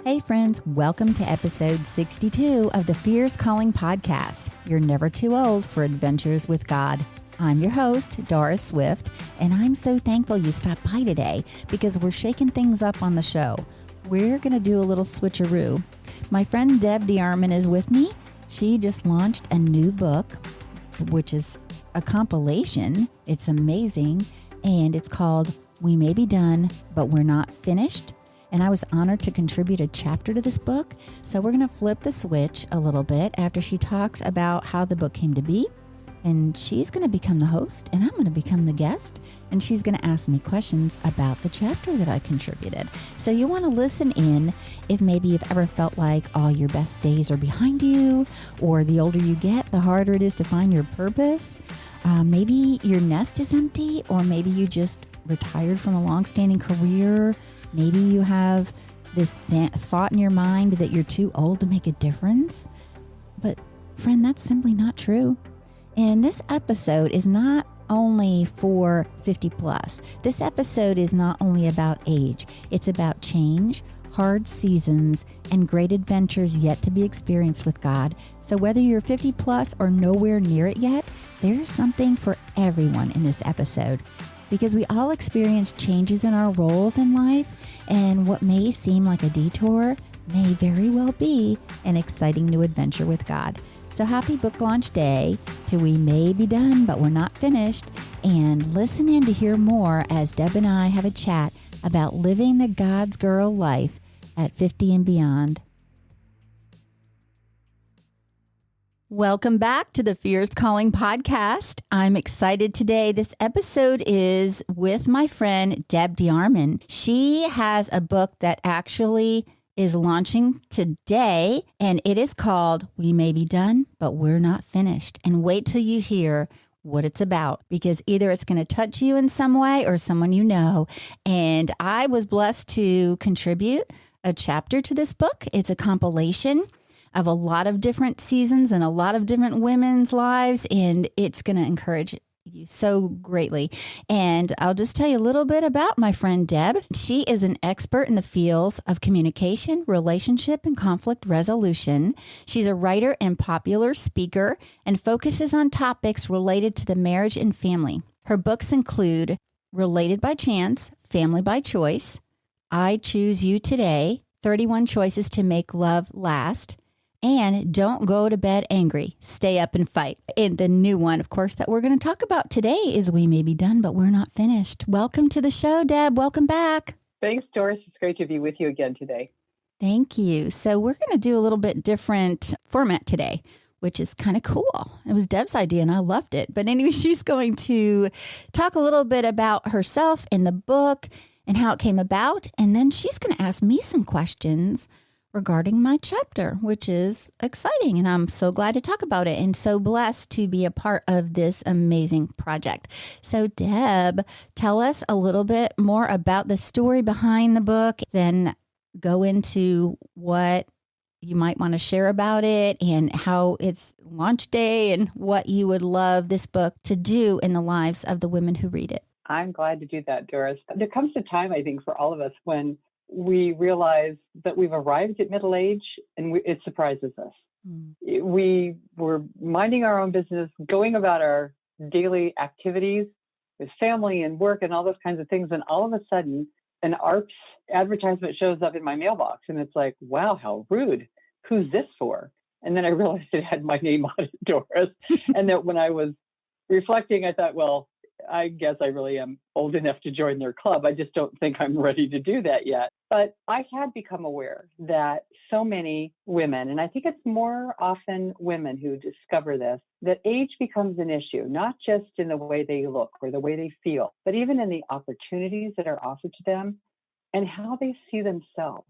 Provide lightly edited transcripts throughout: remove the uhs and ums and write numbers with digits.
Hey friends, welcome to episode 62 of the Fierce Calling podcast. You're never too old for adventures with God. I'm your host, Doris Swift, and I'm so thankful you stopped by today because we're shaking things up on the show. We're going to do a little switcheroo. My friend Deb DeArmond is with me. She just launched a new book, which is a compilation. It's amazing, and it's called We May Be Done, But We're Not Finished. And I was honored to contribute a chapter to this book. So we're going to flip the switch a little bit after she talks about how the book came to be. And she's going to become the host, and I'm going to become the guest. And she's going to ask me questions about the chapter that I contributed. So you want to listen in if maybe you've ever felt like all your best days are behind you, or the older you get, the harder it is to find your purpose. Maybe your nest is empty, or maybe you just retired from a long-standing career. Maybe you have this thought in your mind that you're too old to make a difference. But friend, that's simply not true. And this episode is not only for 50 plus. This episode is not only about age. It's about change, hard seasons, and great adventures yet to be experienced with God. So whether you're 50 plus or nowhere near it yet, there's something for everyone in this episode. Because we all experience changes in our roles in life, and what may seem like a detour may very well be an exciting new adventure with God. So happy book launch day to We May Be Done, But We're Not Finished, and listen in to hear more as Deb and I have a chat about living the God's girl life at 50 and beyond. Welcome back to the Fierce Calling podcast. I'm excited today. This episode is with my friend Deb DeArmond. She has a book that actually is launching today, and it is called We May Be Done, But We're Not Finished. And wait till you hear what it's about, because either it's going to touch you in some way or someone you know. And I was blessed to contribute a chapter to this book. It's a compilation of a lot of different seasons and a lot of different women's lives, and it's going to encourage you so greatly. And I'll just tell you a little bit about my friend Deb. She is an expert in the fields of communication, relationship, and conflict resolution. She's a writer and popular speaker and focuses on topics related to the marriage and family. Her books include Related by Chance, Family by Choice, I Choose You Today, 31 Choices to Make Love Last, and Don't Go to Bed Angry, Stay Up and Fight. And the new one, of course, that we're going to talk about today is We May Be Done, But We're Not Finished. Welcome to the show, Deb. Welcome back. Thanks, Doris. It's great to be with you again today. Thank you. So we're going to do a little bit different format today, which is kind of cool. It was Deb's idea, and I loved it. But anyway, she's going to talk a little bit about herself in the book and how it came about. And then she's going to ask me some questions regarding my chapter, which is exciting. And I'm so glad to talk about it and so blessed to be a part of this amazing project. So Deb, tell us a little bit more about the story behind the book, then go into what you might want to share about it and how it's launch day and what you would love this book to do in the lives of the women who read it. I'm glad to do that, Doris. There comes a time, I think, for all of us when we realize that we've arrived at middle age and it surprises us. We were minding our own business, going about our daily activities with family and work and all those kinds of things. And all of a sudden, an ARPS advertisement shows up in my mailbox. And it's like, wow, how rude. Who's this for? And then I realized it had my name on it, Doris. And that when I was reflecting, I thought, well, I guess I really am old enough to join their club. I just don't think I'm ready to do that yet. But I had become aware that so many women, and I think it's more often women who discover this, that age becomes an issue, not just in the way they look or the way they feel, but even in the opportunities that are offered to them and how they see themselves.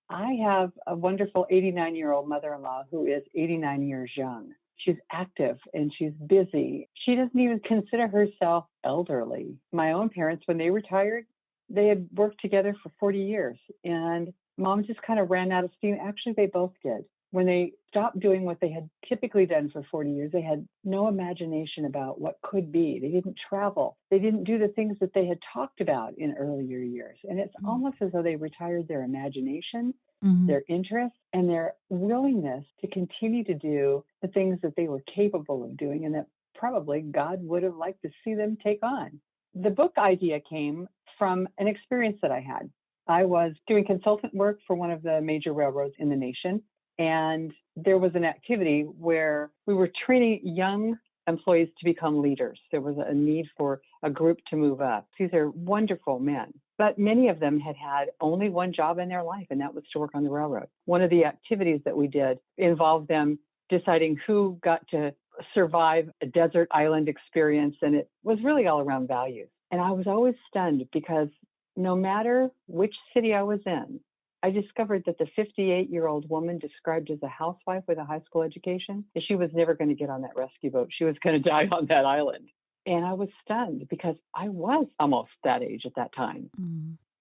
I have a wonderful 89-year-old mother-in-law who is 89 years young. She's active and she's busy. She doesn't even consider herself elderly. My own parents, when they retired, they had worked together for 40 years and mom just kind of ran out of steam. Actually, they both did. When they stopped doing what they had typically done for 40 years, they had no imagination about what could be. They didn't travel. They didn't do the things that they had talked about in earlier years. And it's almost as though they retired their imagination their interest, and their willingness to continue to do the things that they were capable of doing and that probably God would have liked to see them take on. The book idea came from an experience that I had. I was doing consultant work for one of the major railroads in the nation, and there was an activity where we were training young employees to become leaders. There was a need for a group to move up. These are wonderful men, but many of them had had only one job in their life, and that was to work on the railroad. One of the activities that we did involved them deciding who got to survive a desert island experience, and it was really all around values. And I was always stunned because no matter which city I was in, I discovered that the 58-year-old woman described as a housewife with a high school education, that she was never going to get on that rescue boat. She was going to die on that island. And I was stunned because I was almost that age at that time.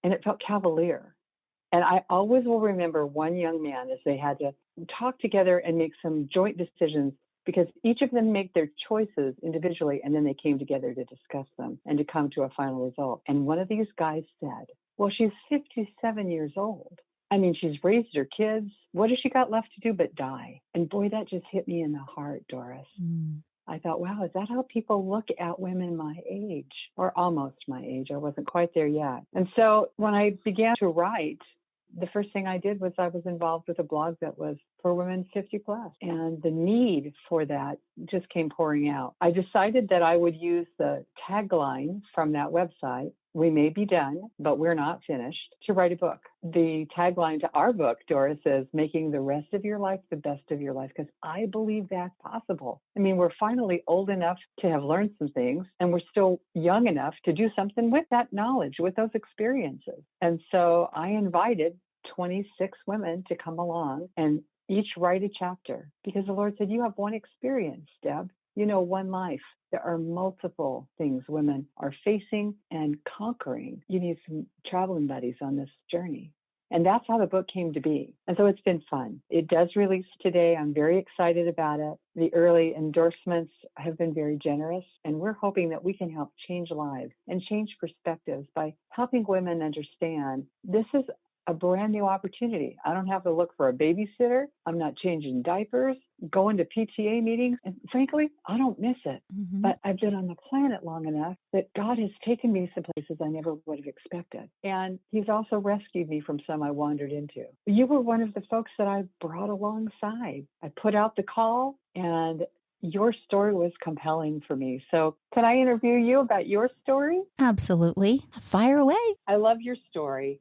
And it felt cavalier. And I always will remember one young man as they had to talk together and make some joint decisions, because each of them made their choices individually, and then they came together to discuss them and to come to a final result. And one of these guys said, well, she's 57 years old. I mean, she's raised her kids. What has she got left to do but die? And boy, that just hit me in the heart, Doris. I thought, wow, is that how people look at women my age, or almost my age? I wasn't quite there yet. And so when I began to write, the first thing I did was I was involved with a blog that was for women 50 plus. And the need for that just came pouring out. I decided that I would use the tagline from that website, "We may be done, but we're not finished," to write a book. The tagline to our book, Doris, is "Making the rest of your life the best of your life," because I believe that's possible. I mean, we're finally old enough to have learned some things, and we're still young enough to do something with that knowledge, with those experiences. And so I invited 26 women to come along and each write a chapter, because the Lord said, you have one experience, Deb. You know, one life. There are multiple things women are facing and conquering. You need some traveling buddies on this journey. And that's how the book came to be. And so it's been fun. It does release today. I'm very excited about it. The early endorsements have been very generous, and we're hoping that we can help change lives and change perspectives by helping women understand this is a brand new opportunity. I don't have to look for a babysitter. I'm not changing diapers, going to PTA meetings. And frankly, I don't miss it. But I've been on the planet long enough that God has taken me some places I never would have expected. And he's also rescued me from some I wandered into. You were one of the folks that I brought alongside. I put out the call, and your story was compelling for me. So can I interview you about your story? Absolutely. Fire away. I love your story.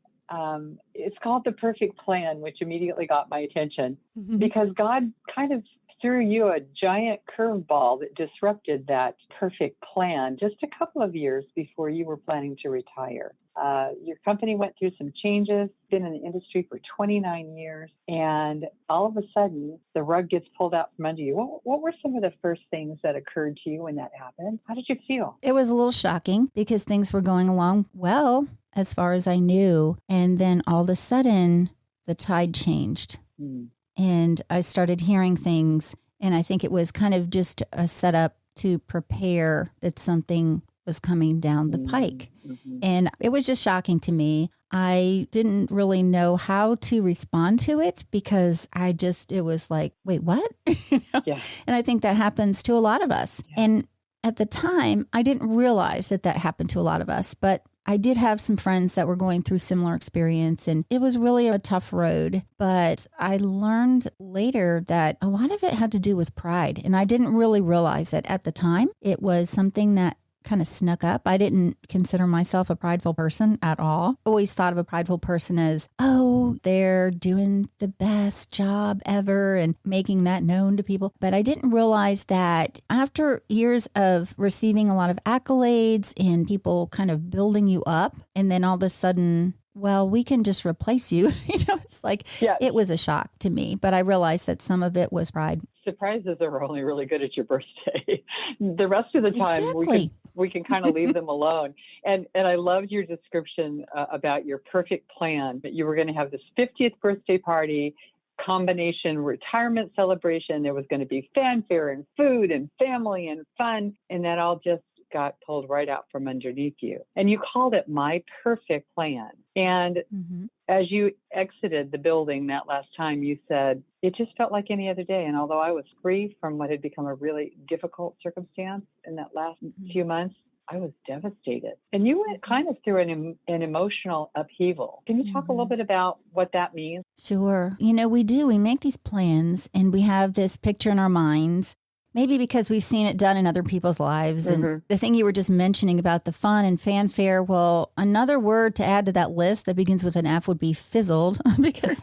It's called The Perfect Plan, which immediately got my attention because God kind of threw you a giant curveball that disrupted that perfect plan just a couple of years before you were planning to retire. Your company went through some changes, been in the industry for 29 years, and all of a sudden the rug gets pulled out from under you. What were some of the first things that occurred to you when that happened? How did you feel? It was a little shocking because things were going along well, as far as I knew. And then all of a sudden, the tide changed. And I started hearing things. And I think it was kind of just a setup to prepare that something was coming down the pike. And it was just shocking to me. I didn't really know how to respond to it because it was like, wait, what? Yeah. And I think that happens to a lot of us. Yeah. And at the time, I didn't realize that happened to a lot of us, but I did have some friends that were going through similar experience, and it was really a tough road. But I learned later that a lot of it had to do with pride, and I didn't really realize it at the time. It was something that kind of snuck up. I didn't consider myself a prideful person at all. Always thought of a prideful person as, oh, they're doing the best job ever and making that known to people. But I didn't realize that after years of receiving a lot of accolades and people kind of building you up, and then all of a sudden, well, we can just replace you. It's like, It was a shock to me, but I realized that some of it was pride. Surprises are only really good at your birthday. The rest of the time, we can kind of leave them alone. And I loved your description about your perfect plan, that you were going to have this 50th birthday party, combination retirement celebration. There was going to be fanfare and food and family and fun. And that all just got pulled right out from underneath you. And you called it my perfect plan. And as you exited the building that last time, you said, it just felt like any other day. And although I was free from what had become a really difficult circumstance in that last few months, I was devastated. And you went kind of through an emotional upheaval. Can you talk a little bit about what that means? Sure. We do. We make these plans and we have this picture in our minds, maybe because we've seen it done in other people's lives. And the thing you were just mentioning about the fun and fanfare, well, another word to add to that list that begins with an F would be fizzled, because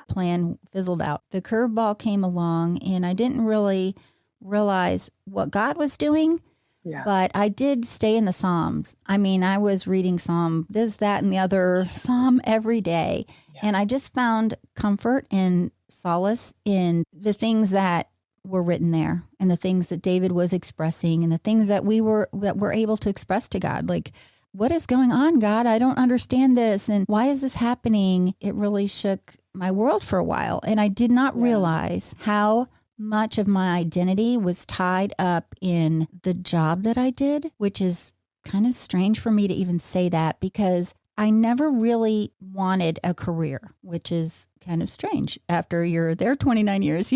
plan fizzled out. The curveball came along and I didn't really realize what God was doing. Yeah. But I did stay in the Psalms. I mean, I was reading Psalm, this, that, and the other Psalm every day. Yeah. And I just found comfort and solace in the things that were written there and the things that David was expressing and the things that we're able to express to God. Like, what is going on, God? I don't understand this. And why is this happening? It really shook my world for a while. And I did not realize how much of my identity was tied up in the job that I did, which is kind of strange for me to even say that because I never really wanted a career, which is kind of strange after you're there 29 years,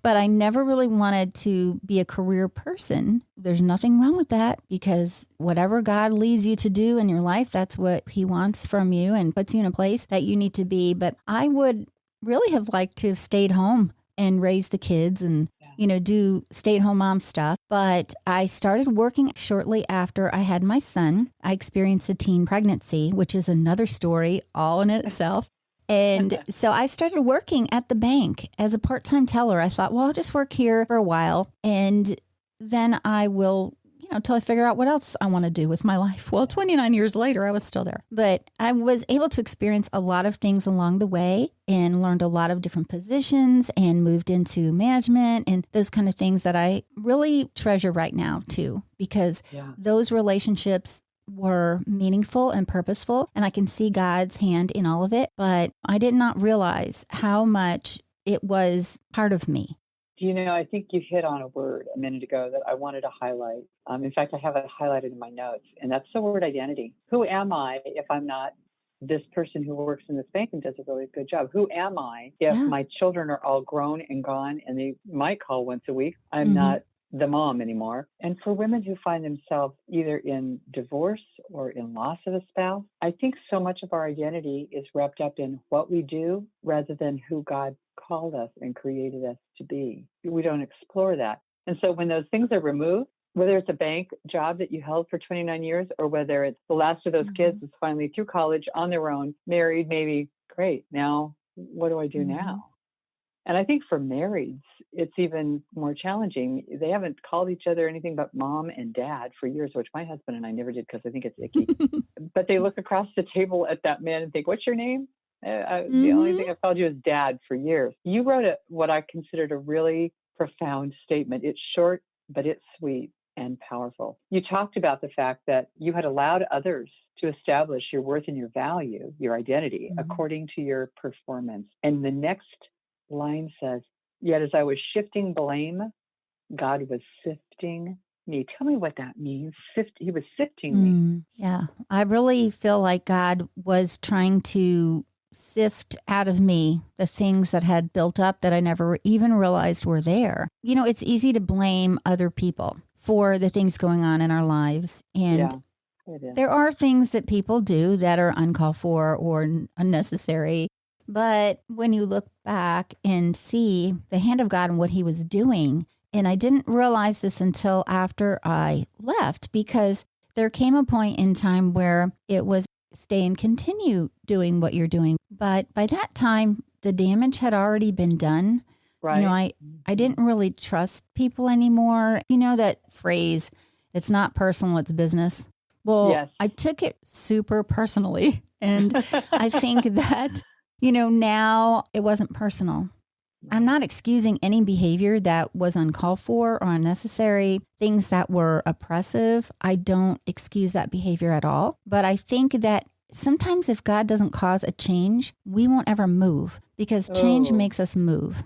but I never really wanted to be a career person. There's nothing wrong with that because whatever God leads you to do in your life, that's what he wants from you and puts you in a place that you need to be. But I would really have liked to have stayed home and raise the kids and, do stay-at-home mom stuff. But I started working shortly after I had my son. I experienced a teen pregnancy, which is another story all in itself. And so I started working at the bank as a part-time teller. I thought, well, I'll just work here for a while and then I will, until I figure out what else I want to do with my life. Well, 29 years later, I was still there. But I was able to experience a lot of things along the way and learned a lot of different positions and moved into management and those kind of things that I really treasure right now, too, because those relationships were meaningful and purposeful. And I can see God's hand in all of it. But I did not realize how much it was part of me. I think you hit on a word a minute ago that I wanted to highlight. In fact, I have it highlighted in my notes, and that's the word identity. Who am I if I'm not this person who works in this bank and does a really good job? Who am I if my children are all grown and gone and they might call once a week? I'm not the mom anymore. And for women who find themselves either in divorce or in loss of a spouse, I think so much of our identity is wrapped up in what we do rather than who God called us and created us to be. We don't explore that. And so when those things are removed, whether it's a bank job that you held for 29 years or whether it's the last of those kids is finally through college on their own, married, maybe, great. Now, what do I do now? And I think for marrieds, it's even more challenging. They haven't called each other anything but mom and dad for years, which my husband and I never did because I think it's icky. But they look across the table at that man and think, what's your name? The only thing I've called you is dad for years. You wrote what I considered a really profound statement. It's short, but it's sweet and powerful. You talked about the fact that you had allowed others to establish your worth and your value, your identity, according to your performance. And the next line says, yet as I was shifting blame, God was sifting me. Tell me what that means. He was sifting me. Yeah, I really feel like God was trying to sift out of me the things that had built up that I never even realized were there. It's easy to blame other people for the things going on in our lives. And there are things that people do that are uncalled for or unnecessary. But when you look back and see the hand of God and what he was doing, and I didn't realize this until after I left, because there came a point in time where it was stay and continue doing what you're doing. But by that time, the damage had already been done. Right. I didn't really trust people anymore. That phrase, it's not personal, it's business. Well, I took it super personally. And I think that now it wasn't personal. I'm not excusing any behavior that was uncalled for or unnecessary, things that were oppressive. I don't excuse that behavior at all. But I think that sometimes if God doesn't cause a change, we won't ever move because change makes us move.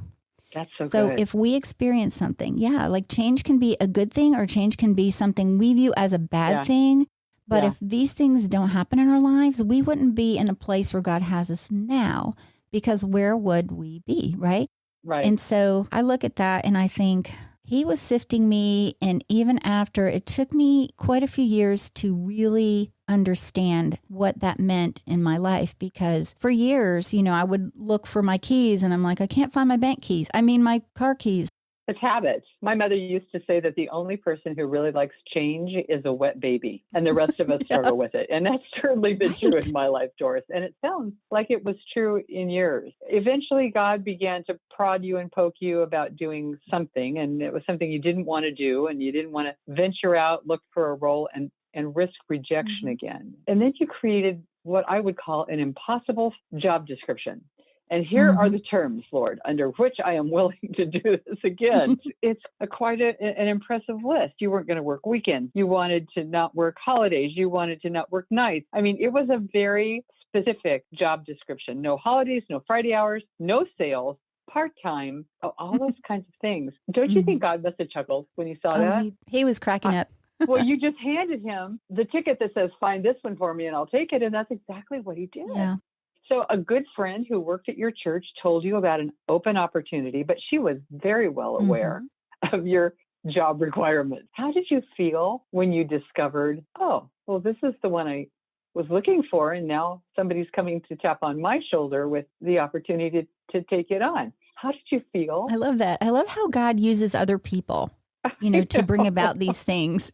That's so So good. if we experience something, like change can be a good thing or change can be something we view as a bad thing. But if these things don't happen in our lives, we wouldn't be in a place where God has us now, because where would we be, right? Right. And so I look at that and I think he was sifting me. And even after, it took me quite a few years to really understand what that meant in my life, because for years, I would look for my keys and I'm like, I can't find my my car keys. It's habits. My mother used to say that the only person who really likes change is a wet baby, and the rest of us struggle with it. And that's certainly been true in my life, Doris. And it sounds like it was true in yours. Eventually, God began to prod you and poke you about doing something, and it was something you didn't want to do, and you didn't want to venture out, look for a role, and risk rejection again. And then you created what I would call an impossible job description. And here are the terms, Lord, under which I am willing to do this again. It's quite an impressive list. You weren't going to work weekends. You wanted to not work holidays. You wanted to not work nights. I mean, it was a very specific job description. No holidays, no Friday hours, no sales, part-time, all those kinds of things. Don't you think God must have chuckled when he saw that? He was cracking up. Well, you just handed him the ticket that says, find this one for me and I'll take it. And that's exactly what he did. Yeah. So a good friend who worked at your church told you about an open opportunity, but she was very well aware of your job requirements. How did you feel when you discovered, oh, well, this is the one I was looking for, and now somebody's coming to tap on my shoulder with the opportunity to take it on? How did you feel? I love that. I love how God uses other people, to bring about these things.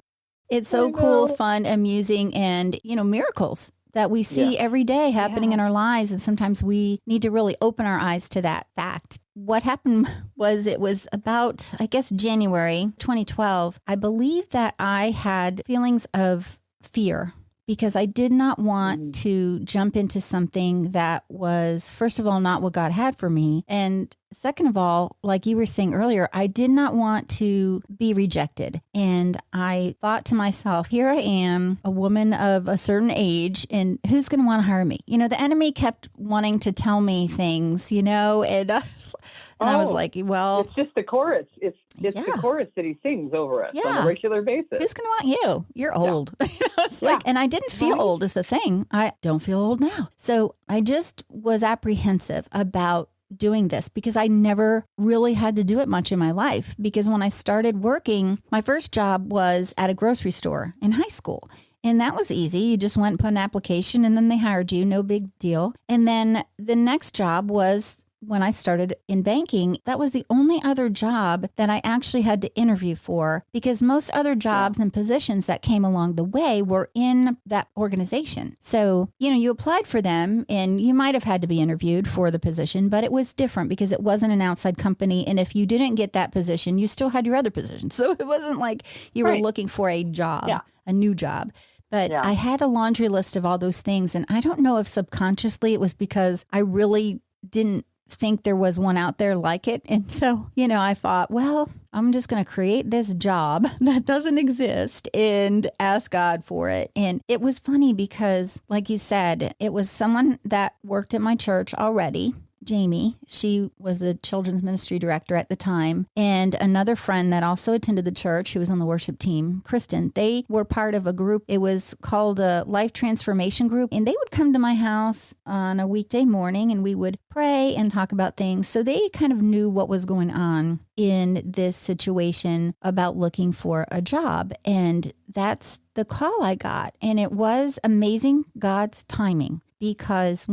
It's so cool, fun, amusing, and, miracles that we see every day happening in our lives. And sometimes we need to really open our eyes to that fact. What happened was, it was about, I guess, January 2012. I believe that I had feelings of fear because I did not want to jump into something that was, first of all, not what God had for me. And second of all, like you were saying earlier, I did not want to be rejected. And I thought to myself, here I am, a woman of a certain age, and who's going to want to hire me? The enemy kept wanting to tell me things, and I was like, well, it's just the chorus. It's the chorus that he sings over us on a regular basis. Who's going to want you? You're old. It's like, and I didn't feel old is the thing. I don't feel old now. So I just was apprehensive about doing this because I never really had to do it much in my life. Because when I started working, my first job was at a grocery store in high school. And that was easy. You just went and put an application and then they hired you. No big deal. And then the next job was when I started in banking. That was the only other job that I actually had to interview for, because most other jobs and positions that came along the way were in that organization. So, you applied for them and you might have had to be interviewed for the position, but it was different because it wasn't an outside company. And if you didn't get that position, you still had your other position. So it wasn't like you were looking for a job, a new job. But I had a laundry list of all those things. And I don't know if subconsciously it was because I really didn't think there was one out there like it. And so, I thought, well, I'm just going to create this job that doesn't exist and ask God for it. And it was funny because, like you said, it was someone that worked at my church already. Jamie, she was the children's ministry director at the time, and another friend that also attended the church who was on the worship team, Kristen. They were part of a group. It was called a Life Transformation Group, and they would come to my house on a weekday morning and we would pray and talk about things. So they kind of knew what was going on in this situation about looking for a job. And that's the call I got. And it was amazing, God's timing, because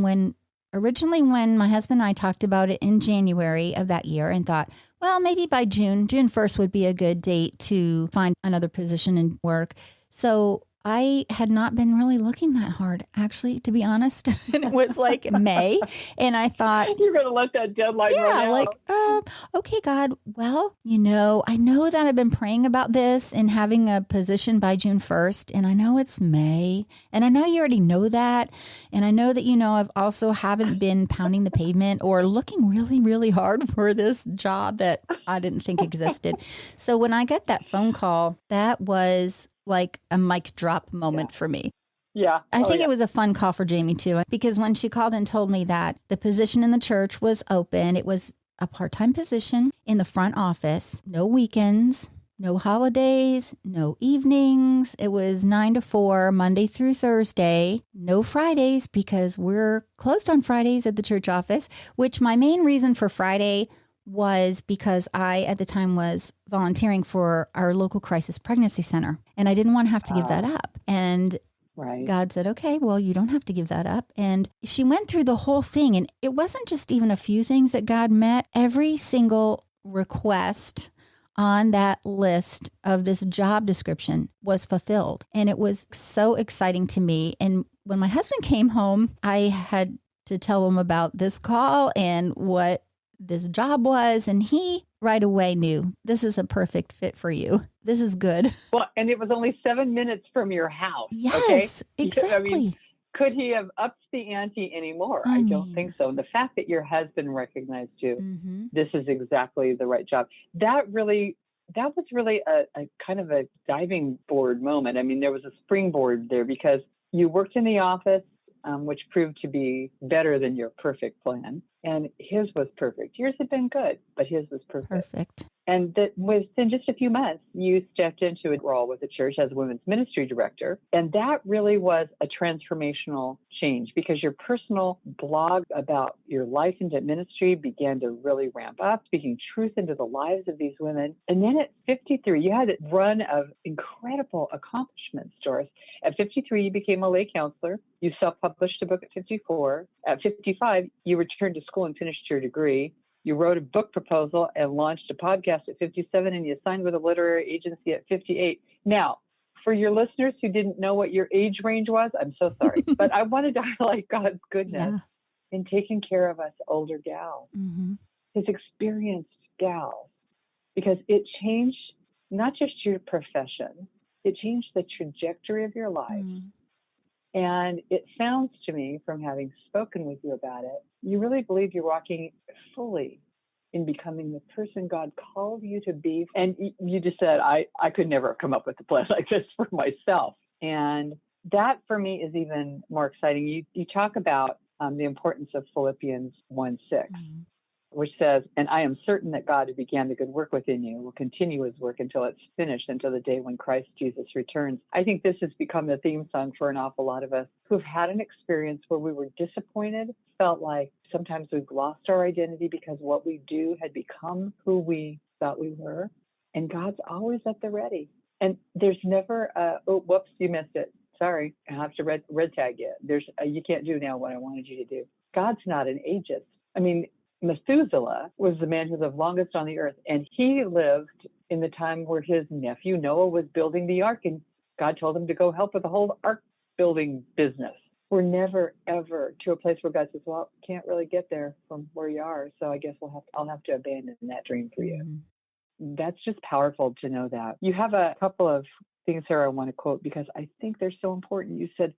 originally, when my husband and I talked about it in January of that year and thought, well, maybe by June 1st would be a good date to find another position and work. So I had not been really looking that hard, actually, to be honest. And it was like May. And I thought, you're going to let that deadline run out. Okay, God, well, I know that I've been praying about this and having a position by June 1st. And I know it's May. And I know you already know that. And I know that, I've also haven't been pounding the pavement or looking really, really hard for this job that I didn't think existed. So when I got that phone call, that was like a mic drop moment for me. Yeah. I think it was a fun call for Jamie too, because when she called and told me that the position in the church was open, it was a part-time position in the front office, no weekends, no holidays, no evenings. It was 9 to 4, Monday through Thursday, no Fridays because we're closed on Fridays at the church office, which my main reason for Friday was because I, at the time, was volunteering for our local crisis pregnancy center, and I didn't want to have to give that up. And Right. God said, okay, well, you don't have to give that up. And she went through the whole thing, and it wasn't just even a few things that God met. Every single request on that list of this job description was fulfilled. And it was so exciting to me. And when my husband came home, I had to tell him about this call and what this job was. And he right away knew this is a perfect fit for you. This is good. Well, and it was only 7 minutes from your house. Yes, okay? exactly. I mean, could he have upped the ante anymore? I don't think so. And the fact that your husband recognized you, this is exactly the right job. That was really a kind of a diving board moment. I mean, there was a springboard there because you worked in the office, which proved to be better than your perfect plan. And his was perfect. Yours had been good, but his was perfect. And that within just a few months, you stepped into a role with the church as women's ministry director. And that really was a transformational change because your personal blog about your life into ministry began to really ramp up, speaking truth into the lives of these women. And then at 53, you had a run of incredible accomplishments, Doris. At 53, you became a lay counselor. You self-published a book at 54. At 55, you returned to school and finished your degree. You wrote a book proposal and launched a podcast at 57, and you signed with a literary agency at 58. Now, for your listeners who didn't know what your age range was, I'm so sorry. But I wanted to highlight God's goodness in taking care of us older gals, his experienced gals, because it changed not just your profession, it changed the trajectory of your life. And it sounds to me, from having spoken with you about it, you really believe you're walking fully in becoming the person God called you to be. And you just said, I could never come up with a plan like this for myself. And that for me is even more exciting. You talk about the importance of Philippians 1:6. Which says, and I am certain that God who began the good work within you will continue his work until it's finished, until the day when Christ Jesus returns. I think this has become the theme song for an awful lot of us who've had an experience where we were disappointed, felt like sometimes we've lost our identity because what we do had become who we thought we were. And God's always at the ready. And there's never, oh, whoops, you missed it. Sorry, I have to red tag you. You can't do now what I wanted you to do. God's not an ageist. I mean, Methuselah was the man who lived longest on the earth, and he lived in the time where his nephew Noah was building the ark, and God told him to go help with the whole ark building business. We're never, ever to a place where God says, well, can't really get there from where you are, so I guess I'll have to abandon that dream for you. That's just powerful to know that. You have a couple of things here I want to quote because I think they're so important. You said,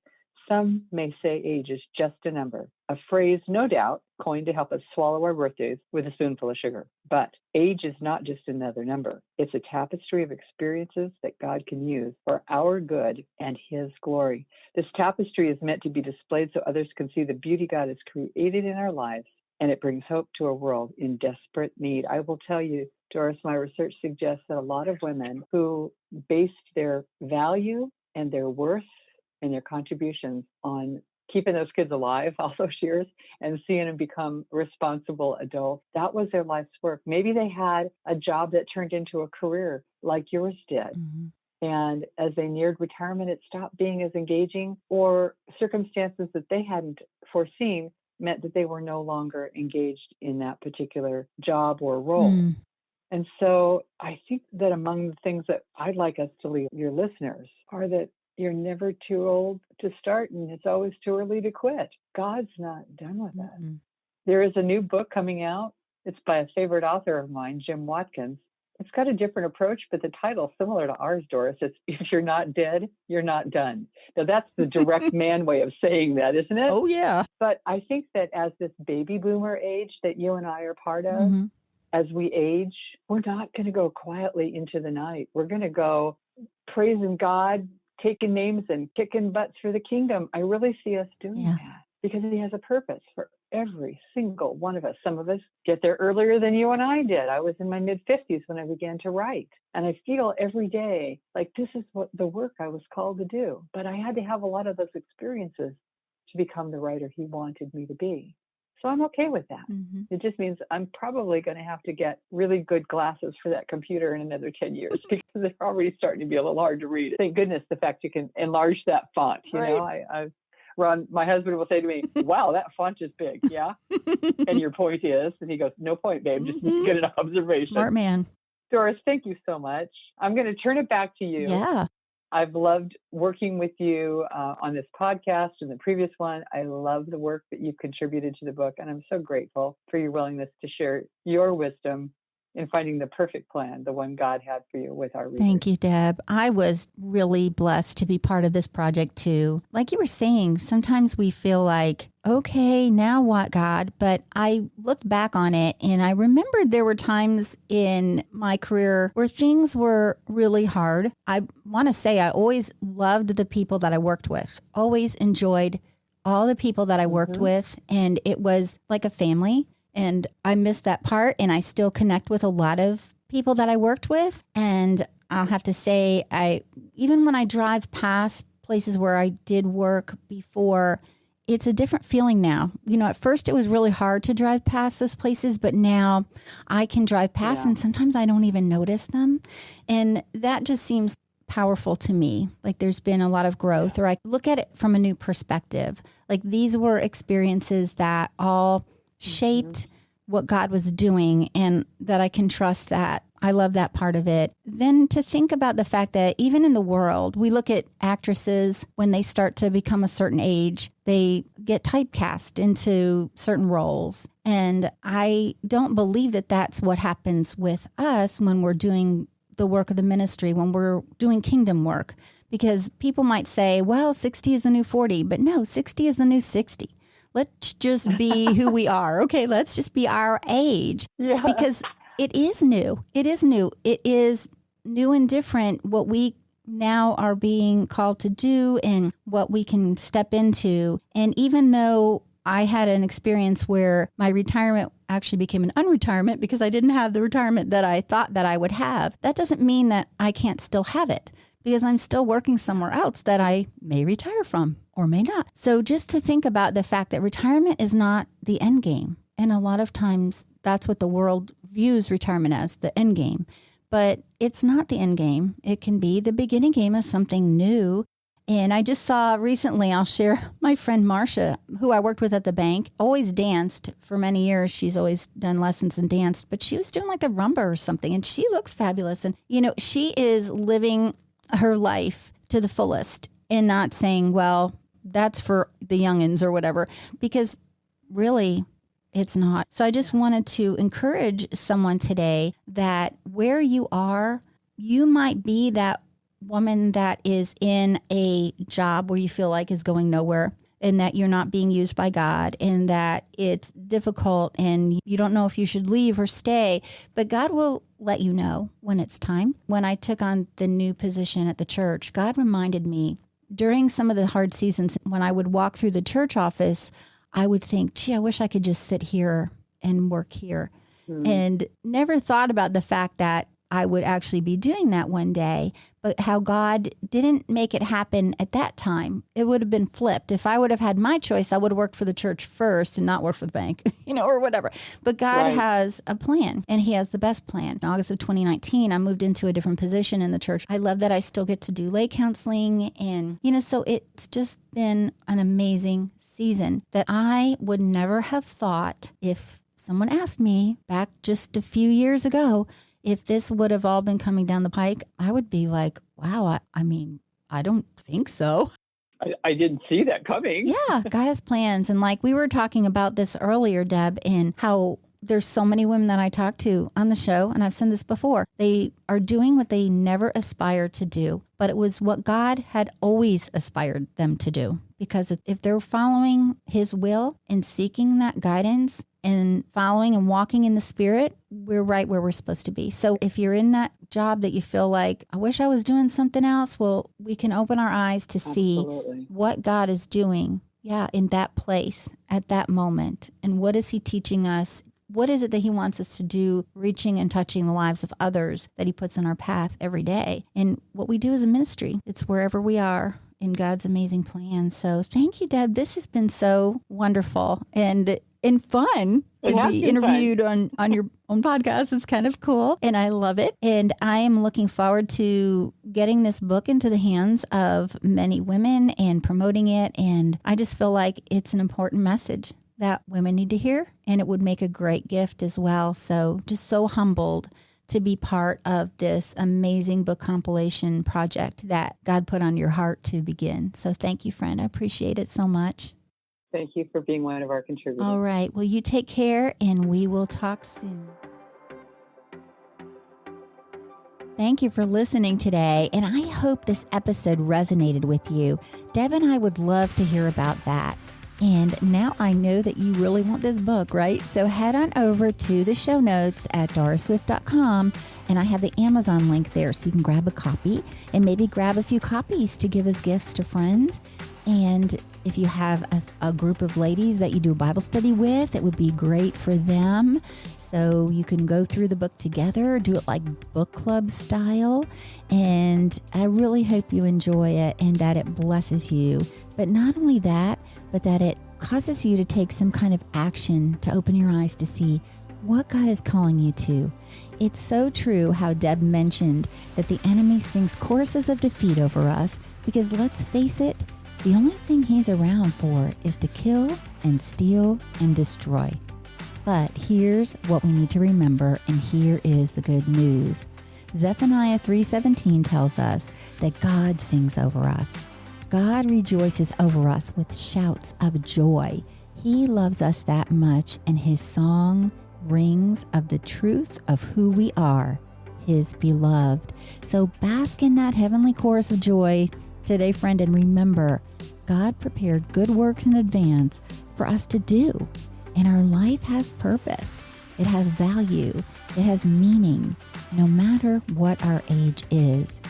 some may say age is just a number, a phrase, no doubt, coined to help us swallow our birthdays with a spoonful of sugar. But age is not just another number. It's a tapestry of experiences that God can use for our good and his glory. This tapestry is meant to be displayed so others can see the beauty God has created in our lives, and it brings hope to a world in desperate need. I will tell you, Doris, my research suggests that a lot of women who based their value and their worth and their contributions on keeping those kids alive all those years and seeing them become responsible adults. That was their life's work. Maybe they had a job that turned into a career like yours did. And as they neared retirement, it stopped being as engaging, or circumstances that they hadn't foreseen meant that they were no longer engaged in that particular job or role. And so I think that among the things that I'd like us to leave your listeners are that you're never too old to start, and it's always too early to quit. God's not done with us. There is a new book coming out. It's by a favorite author of mine, Jim Watkins. It's got a different approach, but the title's similar to ours, Doris. It's If You're Not Dead, You're Not Done. Now, that's the direct man way of saying that, isn't it? Oh, yeah. But I think that as this baby boomer age that you and I are part of, as we age, we're not going to go quietly into the night. We're going to go praising God, taking names and kicking butts for the kingdom. I really see us doing that because he has a purpose for every single one of us. Some of us get there earlier than you and I did. I was in my mid-50s when I began to write. And I feel every day like this is what the work I was called to do. But I had to have a lot of those experiences to become the writer he wanted me to be. So I'm okay with that. Mm-hmm. It just means I'm probably going to have to get really good glasses for that computer in another 10 years because they're already starting to be a little hard to read. Thank goodness the fact you can enlarge that font. You know, Ron, my husband will say to me, wow, that font is big. Yeah. And your point is, and he goes, no point, babe, just get an observation. Smart man. Doris, thank you so much. I'm going to turn it back to you. Yeah. I've loved working with you on this podcast and the previous one. I love the work that you've contributed to the book, and I'm so grateful for your willingness to share your wisdom in finding the perfect plan, the one God had for you with our readers. Thank you, Deb. I was really blessed to be part of this project too. Like you were saying, sometimes we feel like, okay, now what, God? But I looked back on it and I remembered there were times in my career where things were really hard. I want to say I always loved the people that I worked with, always enjoyed all the people that I worked with, and it was like a family. And I miss that part, and I still connect with a lot of people that I worked with. And I'll have to say, even when I drive past places where I did work before, it's a different feeling now. You know, at first it was really hard to drive past those places, but now I can drive past and sometimes I don't even notice them. And that just seems powerful to me. Like there's been a lot of growth, or I look at it from a new perspective. Like these were experiences that all shaped what God was doing, and that I can trust that. I love that part of it. Then to think about the fact that even in the world, we look at actresses when they start to become a certain age, they get typecast into certain roles. And I don't believe that that's what happens with us when we're doing the work of the ministry, when we're doing kingdom work, because people might say, well, 60 is the new 40, but no, 60 is the new 60. Let's just be who we are. Okay, let's just be our age. Yeah. Because it is new. It is new. It is new and different what we now are being called to do and what we can step into. And even though I had an experience where my retirement actually became an unretirement because I didn't have the retirement that I thought that I would have, that doesn't mean that I can't still have it, because I'm still working somewhere else that I may retire from or may not. So just to think about the fact that retirement is not the end game. And a lot of times that's what the world views retirement as, the end game. But it's not the end game. It can be the beginning game of something new. And I just saw recently, I'll share, my friend Marcia, who I worked with at the bank, always danced for many years. She's always done lessons and danced, but she was doing like the rumba or something. And she looks fabulous. And, you know, she is living her life to the fullest and not saying, well, that's for the youngins or whatever, because really it's not. So I just wanted to encourage someone today that where you are, you might be that woman that is in a job where you feel like is going nowhere, and that you're not being used by God, and that it's difficult and you don't know if you should leave or stay, but God will let you know when it's time. When I took on the new position at the church, God reminded me during some of the hard seasons when I would walk through the church office, I would think, gee, I wish I could just sit here and work here. And never thought about the fact that I would actually be doing that one day, but how God didn't make it happen at that time. It would have been flipped. If I would have had my choice, I would have worked for the church first and not worked for the bank, you know, or whatever. But God has a plan, and he has the best plan. In August of 2019, I moved into a different position in the church. I love that I still get to do lay counseling, and, you know, so it's just been an amazing season that I would never have thought, if someone asked me back just a few years ago, if this would have all been coming down the pike, I would be like, wow, I mean, I don't think so. I didn't see that coming. Yeah, God has plans. And like we were talking about this earlier, Deb, and how there's so many women that I talk to on the show, and I've said this before, they are doing what they never aspired to do, but it was what God had always aspired them to do. Because if they're following his will and seeking that guidance and following and walking in the Spirit, we're right where we're supposed to be. So if you're in that job that you feel like, I wish I was doing something else, well, we can open our eyes to see what God is doing, in that place. at that moment? And what is he teaching us? What is it that he wants us to do, reaching and touching the lives of others that he puts in our path every day? And what we do as a ministry, it's wherever we are in God's amazing plan. So thank you, Deb. This has been so wonderful and fun to be interviewed on your own podcast. It's kind of cool, and I love it. And I am looking forward to getting this book into the hands of many women and promoting it. And I just feel like it's an important message that women need to hear, and it would make a great gift as well. So just so humbled to be part of this amazing book compilation project that God put on your heart to begin. So thank you, friend. I appreciate it so much. Thank you for being one of our contributors. All right. Well, you take care, and we will talk soon. Thank you for listening today, and I hope this episode resonated with you. Deb and I would love to hear about that. And now I know that you really want this book, right? So head on over to the show notes at dorisswift.com, and I have the Amazon link there so you can grab a copy and maybe grab a few copies to give as gifts to friends. And if you have a group of ladies that you do a Bible study with, it would be great for them. So you can go through the book together, do it like book club style. And I really hope you enjoy it and that it blesses you. But not only that, but that it causes you to take some kind of action to open your eyes to see what God is calling you to. It's so true how Deb mentioned that the enemy sings choruses of defeat over us because, let's face it, the only thing he's around for is to kill and steal and destroy. But here's what we need to remember, and here is the good news. Zephaniah 3:17 tells us that God sings over us. God rejoices over us with shouts of joy. He loves us that much, and his song rings of the truth of who we are, his beloved. So bask in that heavenly chorus of joy today, friend, and remember, God prepared good works in advance for us to do, and our life has purpose. It has value. It has meaning, no matter what our age is.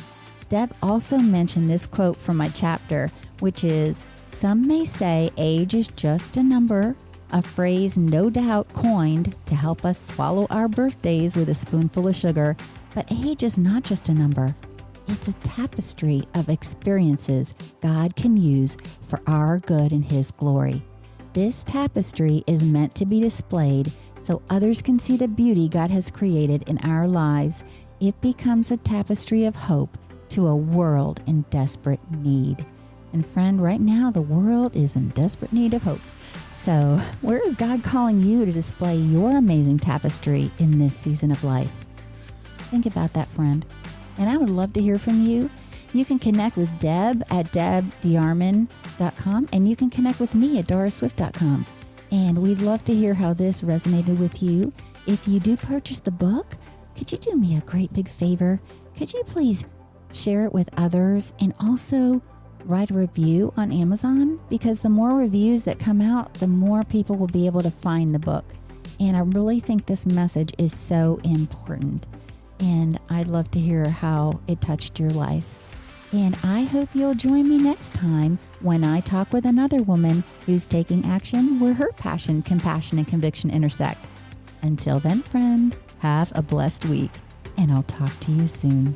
Deb also mentioned this quote from my chapter, which is, "Some may say age is just a number, a phrase no doubt coined to help us swallow our birthdays with a spoonful of sugar, but age is not just a number. It's a tapestry of experiences God can use for our good and his glory. This tapestry is meant to be displayed so others can see the beauty God has created in our lives. It becomes a tapestry of hope to a world in desperate need." And friend, right now the world is in desperate need of hope. So where is God calling you to display your amazing tapestry in this season of life? Think about that, friend. And I would love to hear from you. You can connect with Deb at debdearmond.com, and you can connect with me at dorisswift.com. And we'd love to hear how this resonated with you. If you do purchase the book, could you do me a great big favor? Could you please share it with others and also write a review on Amazon? Because the more reviews that come out, the more people will be able to find the book. And I really think this message is so important. And I'd love to hear how it touched your life. And I hope you'll join me next time when I talk with another woman who's taking action where her passion, compassion, and conviction intersect. Until then, friend, have a blessed week, and I'll talk to you soon.